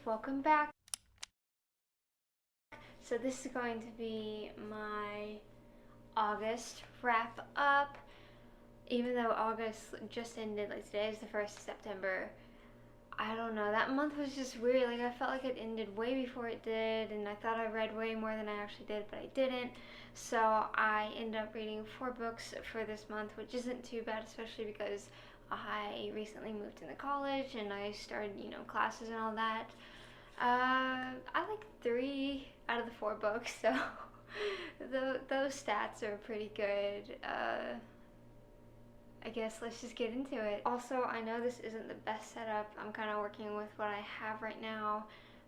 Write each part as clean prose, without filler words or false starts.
welcome back. So this is going to be my August wrap up. Even though August just ended, like today is the 1st of September, I don't know, that month was just weird. Like I felt like it ended way before it did, and I thought I read way more than I actually did, but I didn't. So I ended up reading 4 books for this month, which isn't too bad, especially because I recently moved into college and I started, classes and all that. I like 3 out of the 4 books, so those stats are pretty good. I guess let's just get into it. Also, I know this isn't the best setup. I'm kind of working with what I have right now.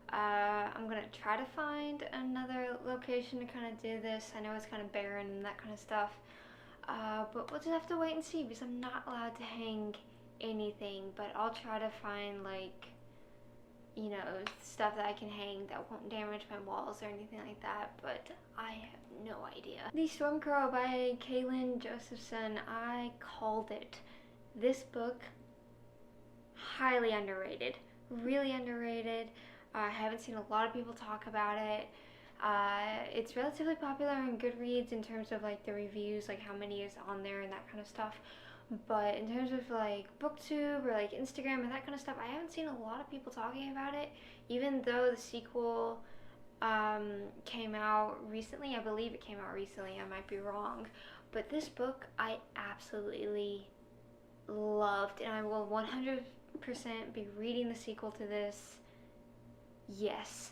I'm gonna try to find another location to kind of do this. I know it's kind of barren and that kind of stuff, but we'll just have to wait and see because I'm not allowed to hang anything. But I'll try to find stuff that I can hang that won't damage my walls or anything like that, but I have no idea. The Storm Crow by Kaylin Josephson, I called it. This book, highly underrated, really underrated. I haven't seen a lot of people talk about it. It's relatively popular on Goodreads in terms of like the reviews, like how many is on there and that kind of stuff. But in terms of like booktube or like Instagram and that kind of stuff, I haven't seen a lot of people talking about it, even though the sequel came out recently. I believe it came out recently, I might be wrong, but this book I absolutely loved, and I will 100% be reading the sequel to this. Yes,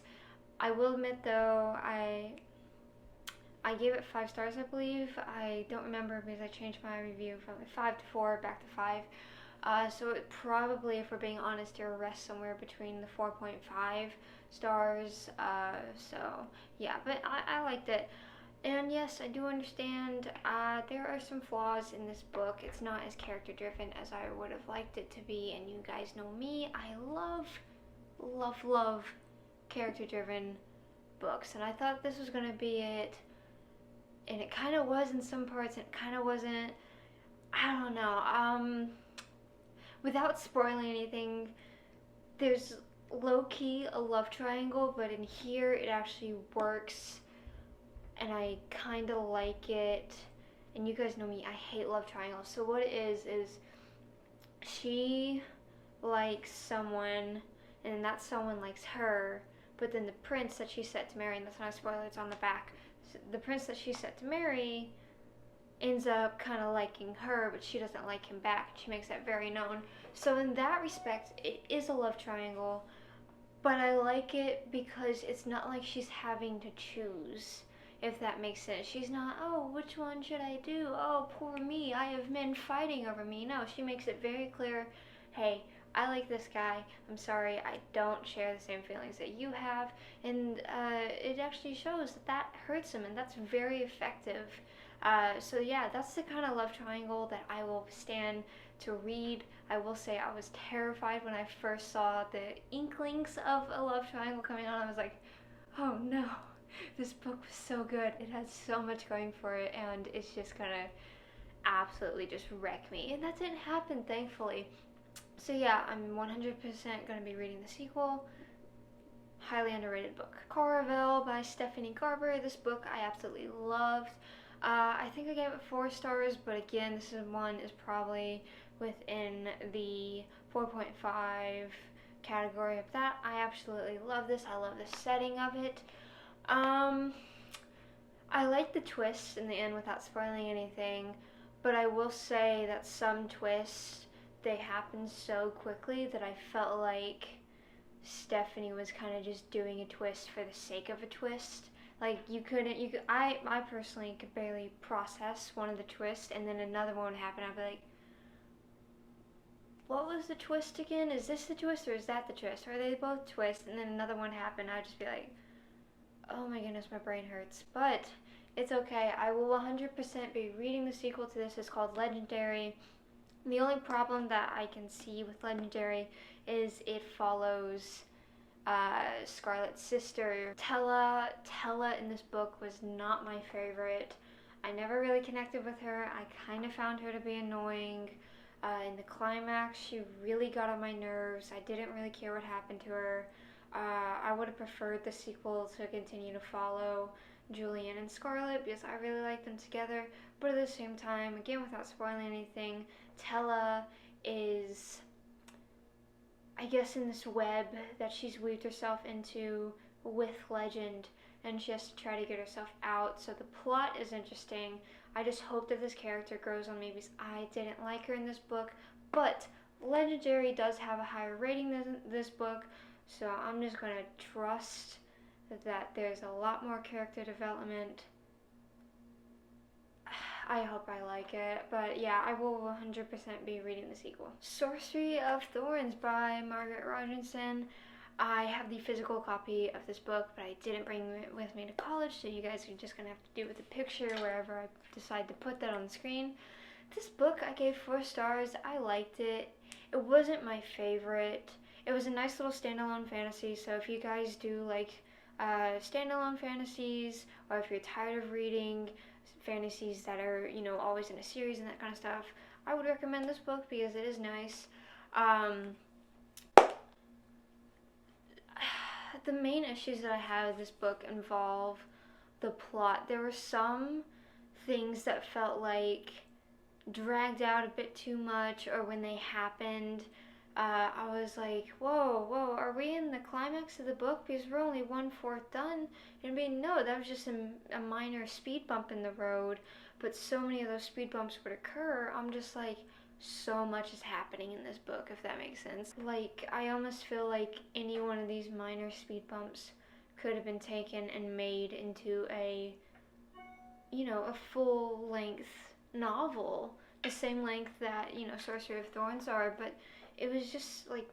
I will admit though, I gave it 5 stars, I believe. I don't remember because I changed my review from 5 to 4 back to 5. So it probably, if we're being honest here, rests somewhere between the 4.5 stars. So yeah, but I liked it. And yes, I do understand there are some flaws in this book. It's not as character driven as I would have liked it to be. And you guys know me, I love character driven books. And I thought this was going to be it. And it kind of was in some parts, and it kind of wasn't. I don't know. Without spoiling anything, there's low-key a love triangle, but in here it actually works, and I kind of like it. And you guys know me, I hate love triangles. So what it is she likes someone, and that someone likes her, but then the prince that she's set to marry, and that's not a spoiler, it's on the back, the prince that she's set to marry ends up kind of liking her, but she doesn't like him back. She makes that very known. So in that respect, it is a love triangle, but I like it because it's not like she's having to choose, if that makes sense. She's not, oh, which one should I do? Oh, poor me, I have men fighting over me. No, she makes it very clear, hey, I like this guy. I'm sorry, I don't share the same feelings that you have. And it actually shows that hurts him, and that's very effective. So yeah, that's the kind of love triangle that I will stand to read. I will say I was terrified when I first saw the inklings of a love triangle coming on. I was like, oh no, this book was so good. It has so much going for it, and it's just gonna absolutely just wreck me. And that didn't happen, thankfully. So yeah, I'm 100% going to be reading the sequel. Highly underrated book. Coraville by Stephanie Garber. This book I absolutely loved. I think I gave it 4 stars, but again, this one is probably within the 4.5 category of that. I absolutely love this. I love the setting of it. I like the twists in the end without spoiling anything, but I will say that some twists, they happened so quickly that I felt like Stephanie was kind of just doing a twist for the sake of a twist. Like I personally could barely process one of the twists, and then another one would happen. I'd be like, what was the twist again? Is this the twist or is that the twist? Or are they both twists? And then another one happened. I'd just be like, oh my goodness, my brain hurts. But it's okay. I will 100% be reading the sequel to this. It's called Legendary. The only problem that I can see with Legendary is it follows Scarlet's sister. Tella in this book was not my favorite. I never really connected with her. I kind of found her to be annoying. In the climax, she really got on my nerves. I didn't really care what happened to her. I would have preferred the sequel to continue to follow Julian and Scarlet because I really like them together. But at the same time, again, without spoiling anything, Tella is, I guess, in this web that she's weaved herself into with Legend, and she has to try to get herself out. So the plot is interesting. I just hope that this character grows on me because I didn't like her in this book, but Legendary does have a higher rating than this book, so I'm just going to trust that there's a lot more character development. I hope I like it, but yeah, I will 100% be reading the sequel. Sorcery of Thorns by Margaret Rogerson. I have the physical copy of this book, but I didn't bring it with me to college, so you guys are just going to have to do with the picture wherever I decide to put that on the screen. This book I gave 4 stars. I liked it. It wasn't my favorite. It was a nice little standalone fantasy, so if you guys do like standalone fantasies, or if you're tired of reading fantasies that are, you know, always in a series and that kind of stuff, I would recommend this book because it is nice. The main issues that I have with this book involve the plot. There were some things that felt like dragged out a bit too much, or when they happened, I was like, whoa, are we in the climax of the book? Because we're only 1/4 done. And no, that was just a minor speed bump in the road, but so many of those speed bumps would occur. I'm just like, so much is happening in this book, if that makes sense. Like, I almost feel like any one of these minor speed bumps could have been taken and made into a, you know, a full-length novel, the same length that, you know, Sorcery of Thorns are, but it was just like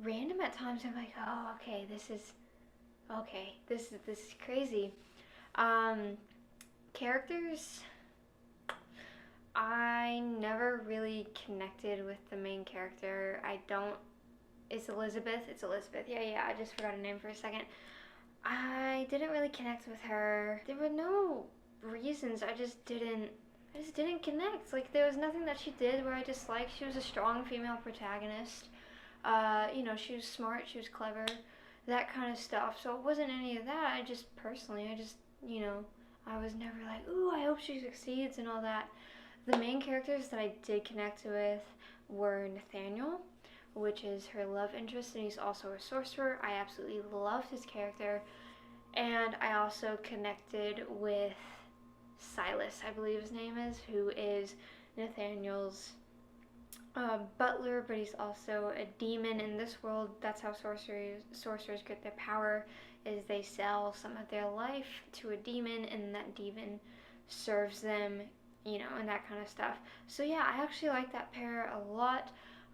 random at times. I'm like, oh, okay, this is crazy. Characters, I never really connected with the main character. It's Elizabeth. Yeah, I just forgot her name for a second. I didn't really connect with her. There were no reasons. I just didn't connect. Like, there was nothing that she did where I disliked. She was a strong female protagonist. You know, she was smart, she was clever, that kind of stuff. So it wasn't any of that. I just, you know, I was never like, ooh, I hope she succeeds and all that. The main characters that I did connect with were Nathaniel, which is her love interest, and he's also a sorcerer. I absolutely loved his character. And I also connected with Silas, I believe his name is, who is Nathaniel's butler, but he's also a demon in this world. That's how sorcerers get their power, is they sell some of their life to a demon, and that demon serves them, you know, and that kind of stuff. So yeah, I actually like that pair a lot.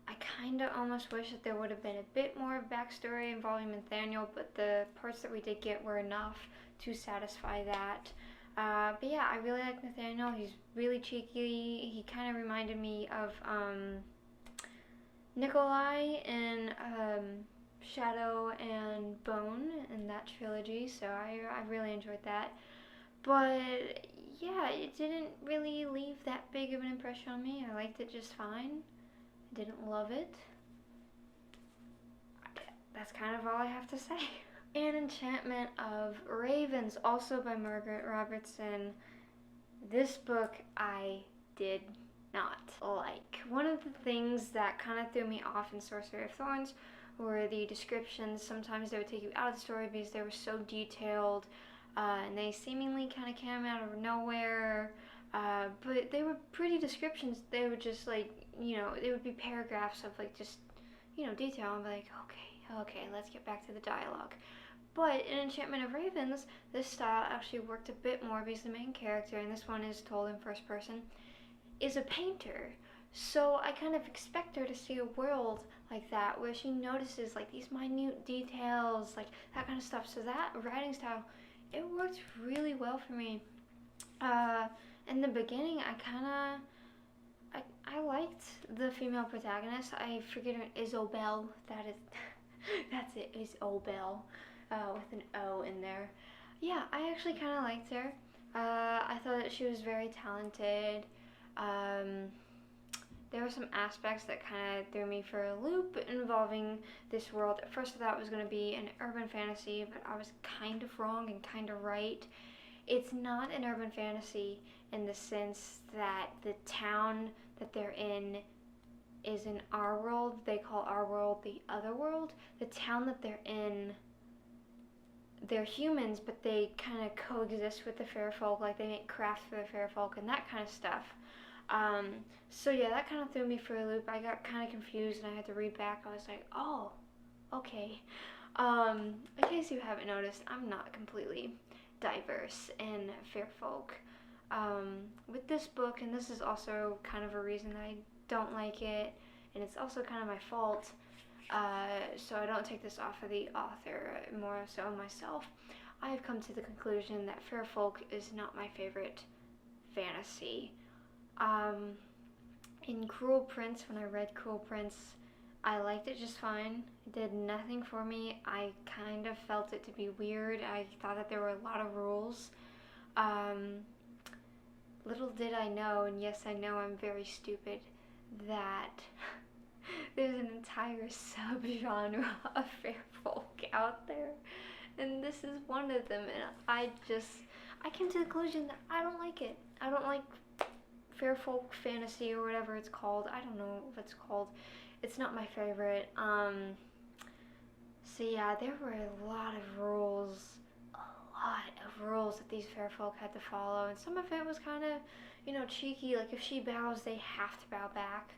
I kind of almost wish that there would have been a bit more backstory involving Nathaniel, but the parts that we did get were enough to satisfy that. But yeah, I really like Nathaniel. He's really cheeky. He kind of reminded me of Nikolai in Shadow and Bone in that trilogy, so I really enjoyed that. But yeah, it didn't really leave that big of an impression on me. I liked it just fine. I didn't love it. That's kind of all I have to say. An Enchantment of Ravens, also by Margaret Robertson. This book I did not like. One of the things that kind of threw me off in Sorcery of Thorns were the descriptions. Sometimes they would take you out of the story because they were so detailed, and they seemingly kind of came out of nowhere. But they were pretty descriptions. They were just like, you know, they would be paragraphs of like just, you know, detail. I'm like, okay, let's get back to the dialogue. But in Enchantment of Ravens, this style actually worked a bit more because the main character, and this one is told in first person, is a painter. So I kind of expect her to see a world like that where she notices like these minute details, like that kind of stuff. So that writing style, it worked really well for me. In the beginning, I liked the female protagonist. I forget her, Isobel. That's it, Isobel, with an O in there. Yeah, I actually kind of liked her. I thought that she was very talented. there were some aspects that kind of threw me for a loop involving this world. At first I thought it was going to be an urban fantasy, but I was kind of wrong and kind of right. It's not an urban fantasy in the sense that the town that they're in is in our world. They call our world the other world. The town that they're in, they're humans, but they kind of coexist with the fair folk. Like, they make crafts for the fair folk and that kind of stuff. So yeah, that kind of threw me for a loop. I got kind of confused and I had to read back. I was like, oh, okay. In case you haven't noticed, I'm not completely diverse in fair folk. With this book, and this is also kind of a reason that I don't like it, and it's also kind of my fault, so I don't take this off of the author, more so myself. I have come to the conclusion that fair folk is not my favorite fantasy. In Cruel Prince, when I read Cruel Prince, I liked it just fine. It did nothing for me. I kind of felt it to be weird. I thought that there were a lot of rules. Little did I know, and yes, I know I'm very stupid, that there's an entire subgenre of fair folk out there, and this is one of them, and I came to the conclusion that I don't like it. I don't like fair folk fantasy or whatever it's called. I don't know what it's called. It's not my favorite. So yeah, there were a lot of rules that these fair folk had to follow, and some of it was kind of, cheeky. Like, if she bows, they have to bow back.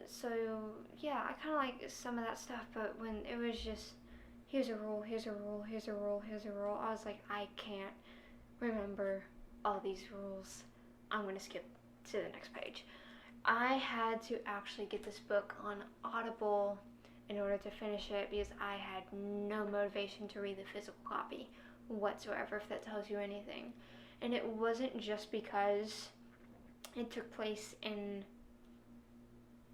So yeah, I kind of like some of that stuff, but when it was just, here's a rule, here's a rule, here's a rule, here's a rule, I was like, I can't remember all these rules. I'm gonna skip to the next page. I had to actually get this book on Audible in order to finish it because I had no motivation to read the physical copy whatsoever, if that tells you anything. And it wasn't just because it took place in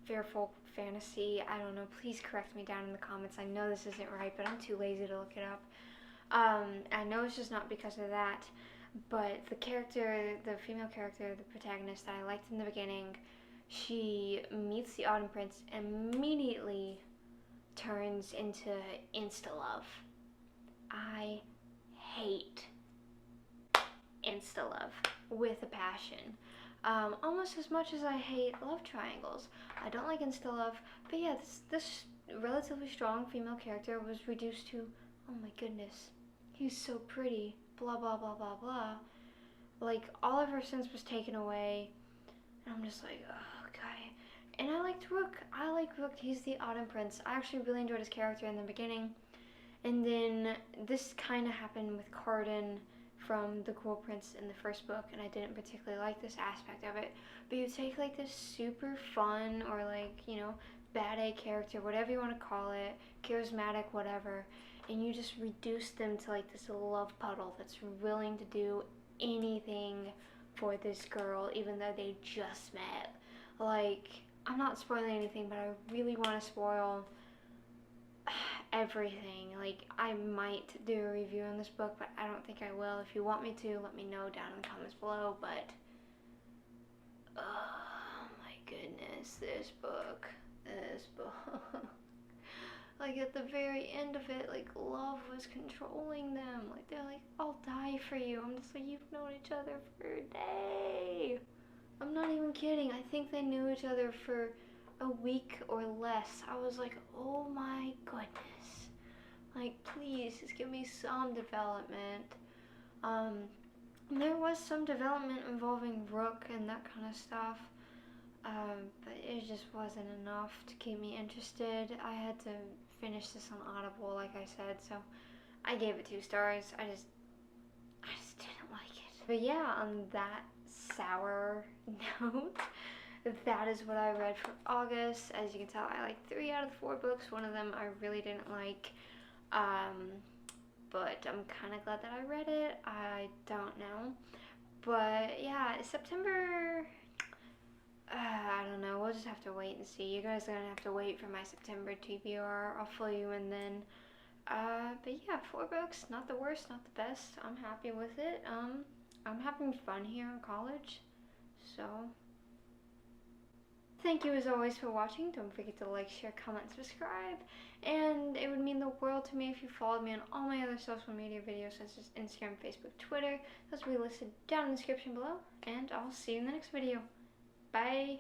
fair folk fantasy. I don't know, please correct me down in the comments. I know this isn't right, but I'm too lazy to look it up. I know it's just not because of that, but the female character, the protagonist that I liked in the beginning, she meets the Autumn Prince and immediately turns into insta-love. I hate insta-love with a passion. Almost as much as I hate love triangles. I don't like insta-love, but yeah, this relatively strong female character was reduced to, oh my goodness, he's so pretty, blah blah blah blah blah. Like, all of her sense was taken away, and I'm just like, oh, okay. And I liked Rook. He's the Autumn Prince. I actually really enjoyed his character in the beginning. And then this kind of happened with Carden from The Cruel Prince in the first book, and I didn't particularly like this aspect of it. But you take, like, this super fun or, like, bad A character, whatever you want to call it, charismatic, whatever, and you just reduce them to, like, this love puddle that's willing to do anything for this girl, even though they just met. Like, I'm not spoiling anything, but I really want to spoil everything. Like, I might do a review on this book, but I don't think I will. If you want me to, let me know down in the comments below. But oh my goodness, this book like, at the very end of it, like, love was controlling them. Like, they're like, I'll die for you. I'm just like, you've known each other for a day. I'm not even kidding. I think they knew each other for a week or less. I was like, oh my goodness. Like, please, just give me some development. There was some development involving Rook and that kind of stuff. But it just wasn't enough to keep me interested. I had to finish this on Audible, like I said, so I gave it 2 stars. I just didn't like it. But yeah, on that sour note, that is what I read for August. As you can tell, I like 3 out of the 4 books. One of them I really didn't like, but I'm kind of glad that I read it. I don't know. But yeah, September, I don't know. We'll just have to wait and see. You guys are going to have to wait for my September TBR. I'll fill you in then. But yeah, 4 books. Not the worst, not the best. I'm happy with it. I'm having fun here in college. So Thank you as always for watching. Don't forget to like, share, comment, subscribe. And it would mean the world to me if you followed me on all my other social media videos such as Instagram, Facebook, Twitter. Those will be listed down in the description below. And I'll see you in the next video. Bye.